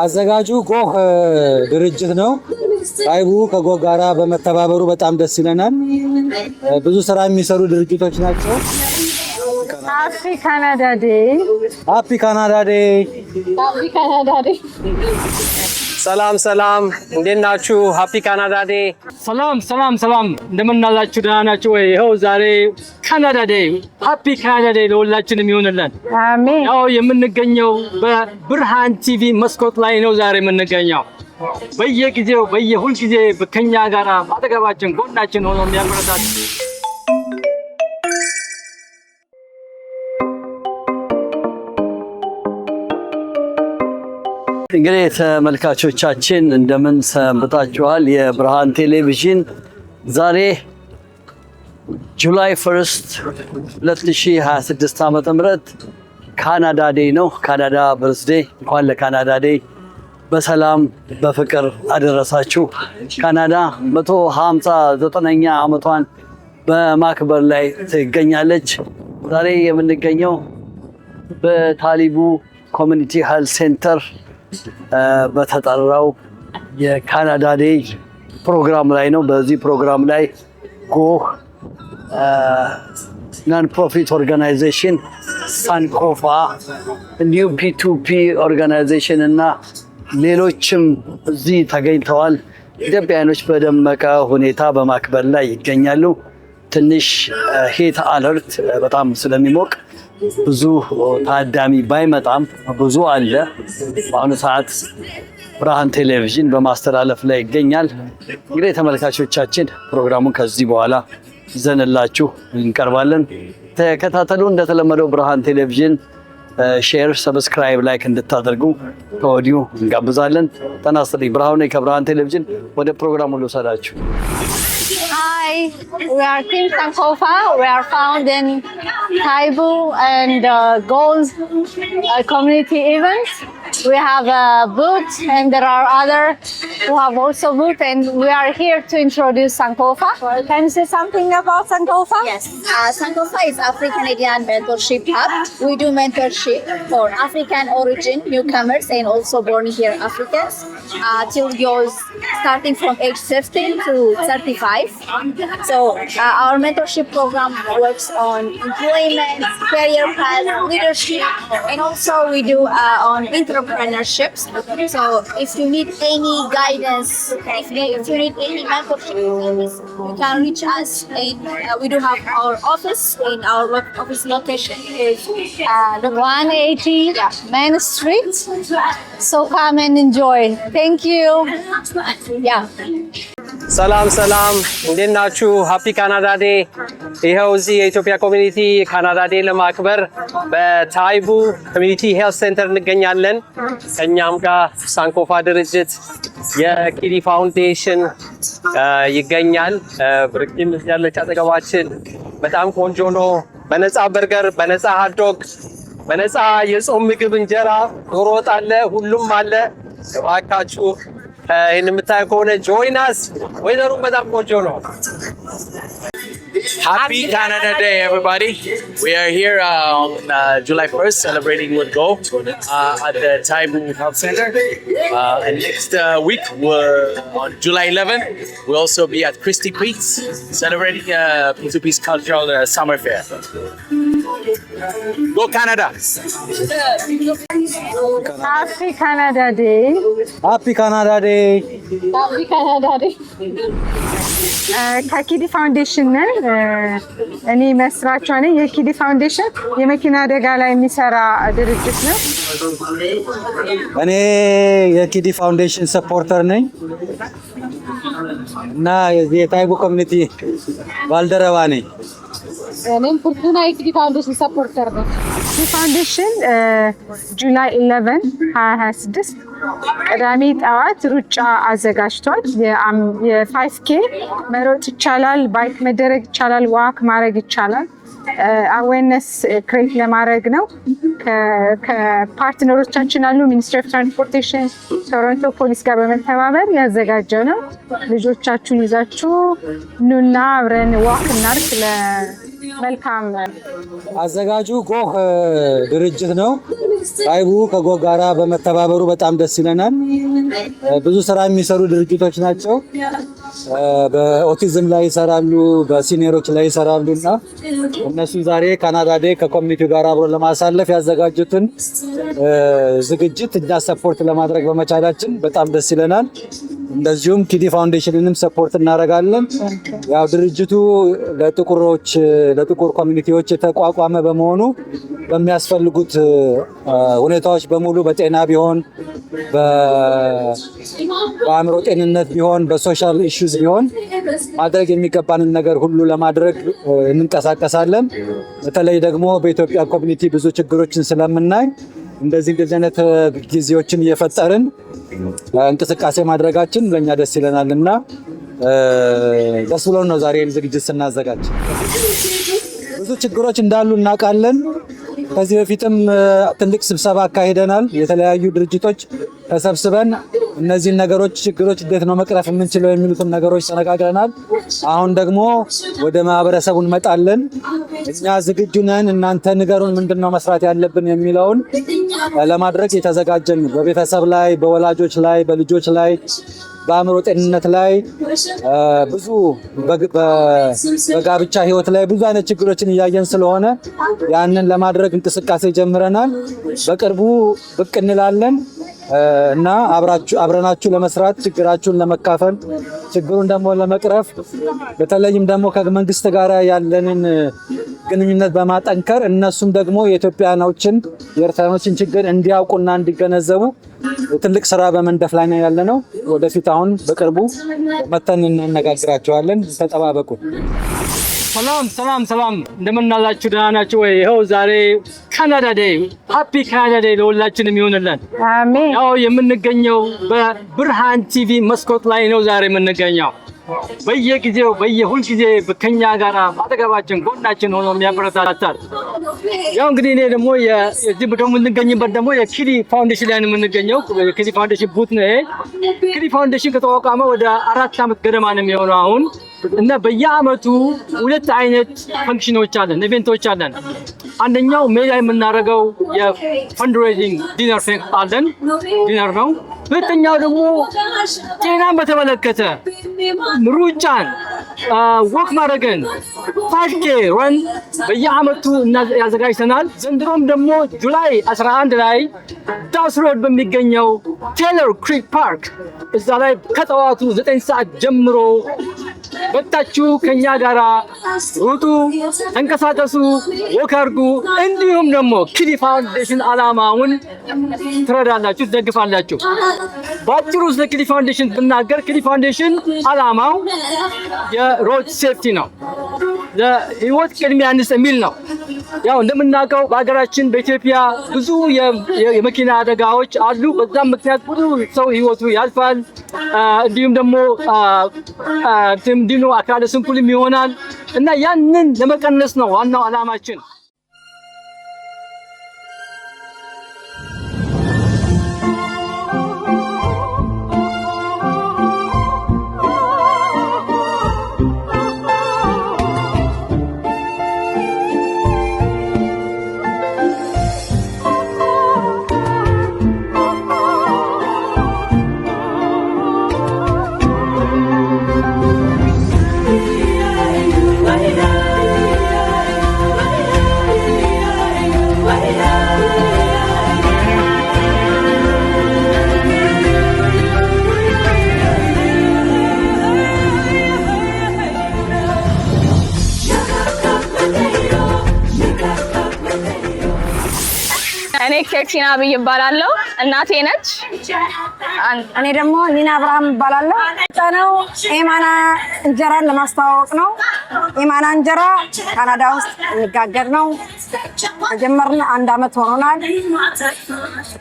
አዘጋጁ ጎህ ድርጅት ነው። ታይቡ ከጎህ ጋራ በመተባበሩ በጣም ደስ ይለናል። ብዙ ስራ የሚሰሩ ድርጅቶች ናቸው። ሃፒ ካናዳ ዴይ ሃፒ ካናዳ ዴይ ሃፒ ካናዳ ዴይ ሰላም እንዴት ናችሁ? ሃፒ ካናዳ ዴይ ሰላም እንደምን አላችሁ? ደህና ናችሁ ወይ? ይኸው ዛሬ ካናዳ ዴይ ሃፒ ካናዳ ዴይ ለሁላችንም ይሁንልን። አሜን። ያው የምንገኘው በብርሃን ቲቪ መስኮት ላይ ነው ዛሬ የምንገኘው። በየጊዜው በየሁልጊዜ ከኛ ጋር አጠገባችን ጎናችን ሆኖ የሚያበረታቱ እንግዲህ ተመልካቾቻችን እንደምን ሰንብታችኋል? የብርሃን ቴሌቪዥን ዛሬ ጁላይ 1 2026 ዓ.ም ካናዳ ዴይ ነው። ካናዳ በርዝዴይ። እንኳን ለካናዳ ዴይ በሰላም በፍቅር አደረሳችሁ። ካናዳ 159ኛ ዓመቷን በማክበር ላይ ትገኛለች። ዛሬ የምንገኘው በታሊቡ ኮሚኒቲ ሄልዝ ሴንተር በተጠራው የካናዳ ዴይ ፕሮግራም ላይ ነው። በዚህ ፕሮግራም ላይ ጎህ ናን ፕሮፊት ኦርጋናይዜሽን፣ ሳንኮፋ፣ ኒው ፒ2ፒ ኦርጋናይዜሽን እና ሌሎችም እዚህ ተገኝተዋል። ኢትዮጵያኖች በደመቀ ሁኔታ በማክበር ላይ ይገኛሉ። ትንሽ ሂት አለርት በጣም ስለሚሞቅ ብዙ ታዳሚ ባይመጣም ብዙ አለ። በአሁኑ ሰዓት ብርሃን ቴሌቪዥን በማስተላለፍ ላይ ይገኛል። እንግዲህ ተመልካቾቻችን ፕሮግራሙን ከዚህ በኋላ ይዘንላችሁ እንቀርባለን። ተከታተሉ። እንደተለመደው ብርሃን ቴሌቪዥን ሼር፣ ሰብስክራይብ፣ ላይክ እንድታደርጉ ከወዲሁ እንጋብዛለን። ጤና ይስጥልኝ። ብርሃን ነኝ ከብርሃን ቴሌቪዥን። ወደ ፕሮግራሙ ልውሰዳችሁ። Hi, we are Team Sankofa. We are found in Taibu and Goals community events. We have a booth and there are others who have also booth, and we are here to introduce Sankofa. Can you say something about Sankofa? Yes, Sankofa is Afro-Canadian Mentorship Hub. We do mentorship for African origin newcomers and also born here Africans till yours starting from age 15 to 35. So our mentorship program works on employment, career path, leadership, and also we do on entrepreneurships. So if you need any guidance, if you need any mentorship, you can reach us. And we do have our office, and our office location is 180 Main Street. So come and enjoy. Thank you. Yeah. ሰላም እንዴት ናችሁ? ሃፒ ካናዳ ዴይ። ይኸው እዚህ የኢትዮጵያ ኮሚኒቲ ካናዳ ዴይ ለማክበር በታይቡ ኮሚኒቲ ሄልዝ ሴንተር እንገኛለን። ከኛም ጋር ሳንኮፋ ድርጅት፣ የኪዲ ፋውንዴሽን ይገኛል። ብርቅም ያለች አጠገባችን በጣም ቆንጆ ነው። በነፃ በርገር፣ በነፃ ሀትዶግ፣ በነፃ የጾም ምግብ፣ እንጀራ፣ ዶሮ ወጥ አለ፣ ሁሉም አለ። እባካችሁ ይህን የምታዩ ከሆነ ጆይናስ። ወይዘሩ በጣም ቆንጆ ነው። Happy Canada Day, everybody. We are here on July 1st celebrating with Go at the Taibu Health Center. And next week, on July 11th, we'll also be at Christie Pete's celebrating P2P's cultural summer fair. Go Canada! Happy Canada Day. ሃፒ ካናዳ ዴይ Happy Canada Day. ከኪዲ ፋውንዴሽን ነን። እኔ መስራቿ ነኝ። የኪዲ ፋውንዴሽን የመኪና አደጋ ላይ የሚሰራ ድርጅት ነው። እኔ የኪዲ ፋውንዴሽን ሰፖርተር ነኝ እና የታይቡ ኮሚኒቲ ባልደረባ ነኝ። እኔም ፉርቱና የኪዲ ፋውንዴሽን ሰፖርተር ነኝ። ፋውንዴሽን ጁላይ 11 2026 ቅዳሜ ጠዋት ሩጫ አዘጋጅቷል። የ5K መሮጥ ይቻላል፣ ባይክ መደረግ ይቻላል፣ ዋክ ማድረግ ይቻላል። አዌርነስ ክሬት ለማድረግ ነው። ከፓርትነሮቻችን አሉ። ሚኒስትሪ ኦፍ ትራንስፖርቴሽን፣ ቶሮንቶ ፖሊስ ጋር በመተባበር ያዘጋጀው ነው። ልጆቻችሁን ይዛችሁ ኑና አብረን ዋክ እናርግ። ለመልካም አዘጋጁ ጎህ ድርጅት ነው። ታይቡ ከጎግ ጋራ በመተባበሩ በጣም ደስ ይለናል። ብዙ ስራ የሚሰሩ ድርጅቶች ናቸው። በኦቲዝም ላይ ይሰራሉ፣ በሲኒየሮች ላይ ይሰራሉና እነሱ ዛሬ ካናዳ ዴይ ከኮሚኒቲው ጋር አብሮ ለማሳለፍ ያዘጋጁትን ዝግጅት እኛ ሰፖርት ለማድረግ በመቻላችን በጣም ደስ ይለናል። እንደዚሁም ኪዲ ፋውንዴሽንንም ሰፖርት እናደርጋለን። ያው ድርጅቱ ለጥቁር ኮሚኒቲዎች የተቋቋመ በመሆኑ በሚያስፈልጉት ሁኔታዎች በሙሉ በጤና ቢሆን በአእምሮ ጤንነት ቢሆን በሶሻል ኢሹዝ ቢሆን ማድረግ የሚገባንን ነገር ሁሉ ለማድረግ እንንቀሳቀሳለን። በተለይ ደግሞ በኢትዮጵያ ኮሚኒቲ ብዙ ችግሮችን ስለምናይ እንደዚህ አይነት ጊዜዎችን እየፈጠርን እንቅስቃሴ ማድረጋችን ለኛ ደስ ይለናልና ደስ ብሎን ነው ዛሬ ዝግጅት ስናዘጋጅ። ብዙ ችግሮች እንዳሉ እናውቃለን። ከዚህ በፊትም ትልቅ ስብሰባ አካሂደናል። የተለያዩ ድርጅቶች ተሰብስበን እነዚህን ችግሮች እንዴት ነው መቅረፍ የምንችለው የሚሉትን ነገሮች ተነጋግረናል። አሁን ደግሞ ወደ ማህበረሰቡ እንመጣለን። እኛ ዝግጁ ነን፣ እናንተ ንገሩን ምንድነው መስራት ያለብን የሚለውን ለማድረግ የተዘጋጀን በቤተሰብ ላይ፣ በወላጆች ላይ፣ በልጆች ላይ፣ በአእምሮ ጤንነት ላይ ብዙ በጋብቻ ህይወት ላይ ብዙ አይነት ችግሮችን እያየን ስለሆነ ያንን ለማድረግ እንቅስቃሴ ጀምረናል። በቅርቡ ብቅ እንላለን እና አብረናችሁ ለመስራት ችግራችሁን ለመካፈል ችግሩን ደግሞ ለመቅረፍ በተለይም ደግሞ ከመንግስት ጋር ያለንን ግንኙነት በማጠንከር እነሱም ደግሞ የኤርትራኖችን ችግር እንዲያውቁና እንዲገነዘቡ ትልቅ ስራ በመንደፍ ላይ ነው ያለነው። ወደፊት አሁን በቅርቡ መተን እንነጋግራቸዋለን። ተጠባበቁ። ሰላም እንደምን አላችሁ? ደህና ናችሁ ወይ? ይኸው ዛሬ ካናዳ ዴይ ሃፒ ካናዳ ዴይ ለሁላችንም ይሁንልን። አሜን። ያው የምንገኘው በብርሃን ቲቪ መስኮት ላይ ነው ዛሬ የምንገኘው። በየጊዜው በየሁልጊዜ ከኛ ጋር አጠገባችን ጎናችን ሆኖ የሚያበረታታል። ያው እንግዲህ እኔ ደግሞ የዚህ ደግሞ የምንገኝበት ደግሞ የኪዲ ፋውንዴሽን ላይ ነው የምንገኘው። የኪዲ ፋውንዴሽን ቡት ነው ይሄ። ኪዲ ፋውንዴሽን ከተቋቋመ ወደ 4 ዓመት ገደማ ነው የሚሆነው አሁን እና በየአመቱ 2 አይነት ፈንክሽኖች አለን፣ ኢቨንቶች አለን። አንደኛው ሜይ ላይ የምናደርገው የፈንድሬዚንግ ዲነር ነው። ሁለተኛው ደግሞ ጤናን በተመለከተ ሩጫን፣ ወክ ማድረግን 5K ረን በየአመቱ ያዘጋጅተናል። ዘንድሮም ደግሞ ጁላይ 11 ላይ ዳውስ ሮድ በሚገኘው ቴይለር ክሪክ ፓርክ እዛ ላይ ከጠዋቱ 9 ሰዓት ጀምሮ በታችሁ ከኛ ጋራ ሩጡ፣ ተንቀሳቀሱ፣ ወክ አድርጉ። እንዲሁም ደግሞ ኪዲ ፋውንዴሽን አላማውን ትረዳላችሁ፣ ትደግፋላችሁ። ባጭሩ ስለ ኪዲ ፋውንዴሽን ብናገር ኪዲ ፋውንዴሽን አላማው የሮድ ሴፍቲ ነው፣ ለህይወት ቅድሚያ እንስጥ የሚል ነው። ያው እንደምናውቀው በሀገራችን በኢትዮጵያ ብዙ የመኪና አደጋዎች አሉ። በዛም ምክንያት ብዙ ሰው ህይወቱ ያልፋል። እንዲሁም ደግሞ እንዲሁ አካለ ስንኩልም ይሆናል እና ያንን ለመቀነስ ነው ዋናው አላማችን። እኔ ኬክሲና ብይ እባላለሁ። እናቴ ነች። እኔ ደግሞ ኒና አብርሃም እባላለሁ። ነው ኤማና እንጀራን ለማስተዋወቅ ነው። ኤማና እንጀራ ካናዳ ውስጥ የሚጋገር ነው። ጀመርን 1 አመት ሆኖናል።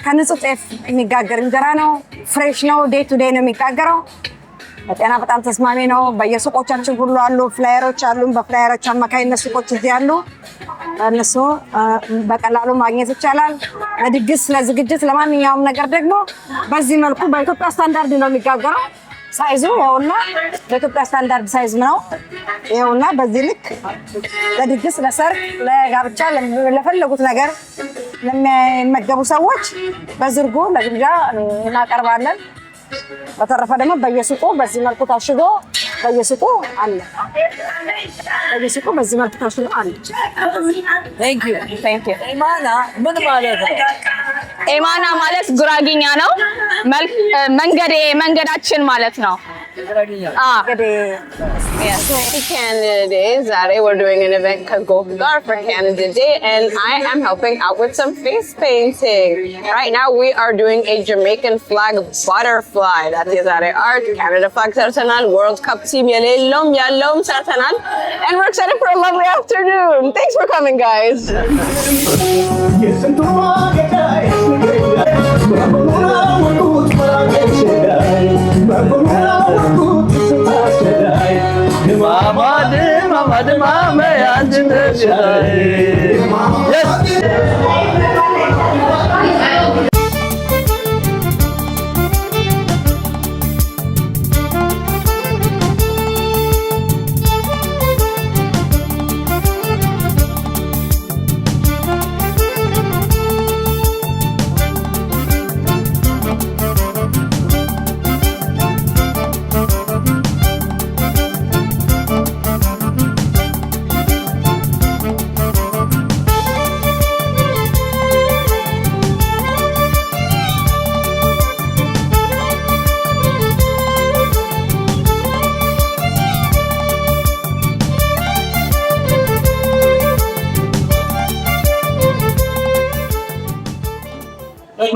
ከንጹህ ጤፍ የሚጋገር እንጀራ ነው። ፍሬሽ ነው። ዴይ ቱ ዴይ ነው የሚጋገረው። በጤና በጣም ተስማሚ ነው። በየሱቆቻችን ሁሉ አሉ። ፍላየሮች አሉ። በፍላየሮች አማካይነት ሱቆች እዚህ አሉ። እነሱ በቀላሉ ማግኘት ይቻላል። ለድግስ፣ ለዝግጅት፣ ለማንኛውም ነገር ደግሞ በዚህ መልኩ በኢትዮጵያ ስታንዳርድ ነው የሚጋገረው። ሳይዙ ይኸውና በኢትዮጵያ ስታንዳርድ ሳይዝ ነው። ይኸውና በዚህ ልክ ለድግስ፣ ለሰርግ፣ ለጋብቻ ለፈለጉት ነገር ለሚመገቡ ሰዎች በዝርጉ ለግብዣ እናቀርባለን። በተረፈ ደግሞ በየሱቁ በዚህ መልኩ ታሽጎ በየሱቁ አለ። በየሱቁ በዚህ መልኩ ታሽጎ አለ። Thank you. ኢማና ምን ማለት ነው? ኤማና ማለት ጉራጌኛ ነው። መንገዳችን ማለት ነው። Yes. Canada Day. Zare, we're doing an event called Golgar for Canada Day, and I am helping out with some face painting. Right now, we are doing a Jamaican flag butterfly. That is Zare art, Canada flag Sartanal, World Cup team Yalom Sartanal, and we're excited for a lovely afternoon. Thanks for coming, guys.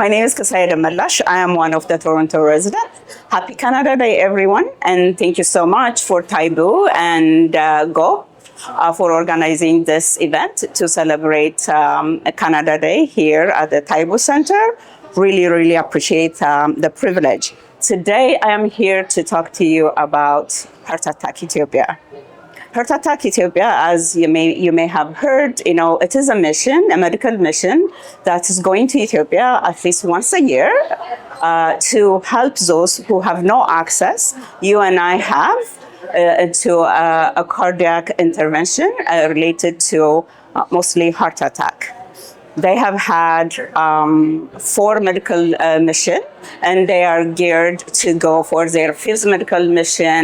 My name is Kasaya Malash. I am one of the Toronto residents. Happy Canada Day, everyone. And thank you so much for Taibu and Go for organizing this event to celebrate Canada Day here at the Taibu Center. Really appreciate the privilege. Today, I am here to talk to you about Heart Attack Ethiopia. Heart Attack Ethiopia, as you may have heard, it is a mission, a medical mission that is going to Ethiopia at least once a year to help those who have no access. You and I have to a cardiac intervention related to mostly heart attack. They have had 4 medical missions, and they are geared to go for their 5th medical mission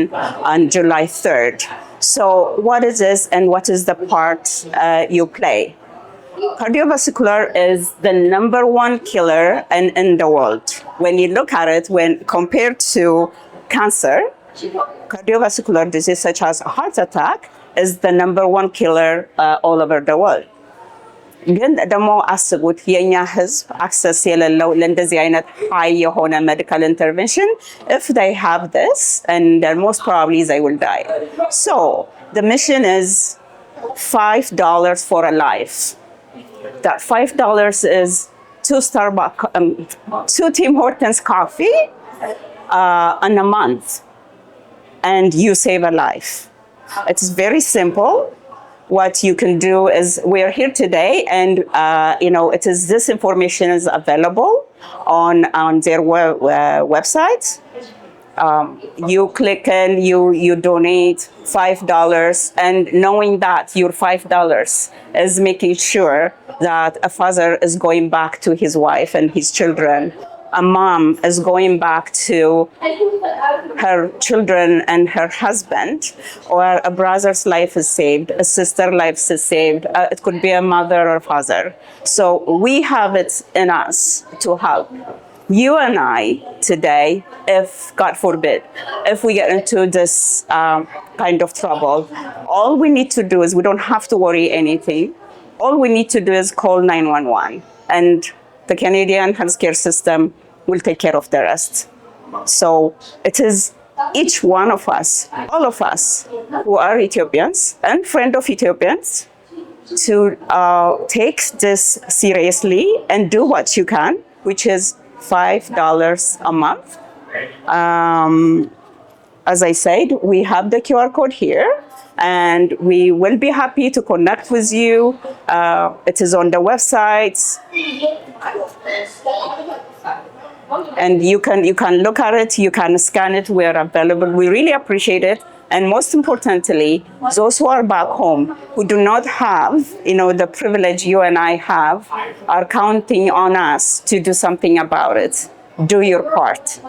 on July 3rd. So what is this and what is the part you play? Cardiovascular is the #1 killer in the world. When you look at it, when compared to cancer, cardiovascular disease such as heart attack is the #1 killer all over the world. ግን ደግሞ አስቡት የኛ ህዝብ አክሰስ የሌለው ለእንደዚህ አይነት ሃይ የሆነ ሜዲካል ኢንተርቬንሽን if they have this and most probably they will die. So the mission is $5 for a life. That $5 is 2 Tim Hortons coffee in a month, and you save a life. It's very simple. What you can do is we're here today, and this information is available on their website. You click in, you donate $5, and knowing that your $5 is making sure that a father is going back to his wife and his children. A mom is going back to her children and her husband, or a brother's life is saved, a sister's life is saved. It could be a mother or father. So we have it in us to help. You and I today, if God forbid, if we get into this kind of trouble, all we need to do is we don't have to worry anything. All we need to do is call 911, and the Canadian healthcare system will take care of the rest. So it is each one of us, all of us who are Ethiopians and friend of Ethiopians, to take this seriously and do what you can, which is $5 a month. As I said, we have the QR code here, and we will be happy to connect with you. It is on the websites. And you can look at it, you can scan it, we are available. We really appreciate it. And most importantly, those who are back home who do not have, the privilege you and I have, are counting on us to do something about it. Do your part.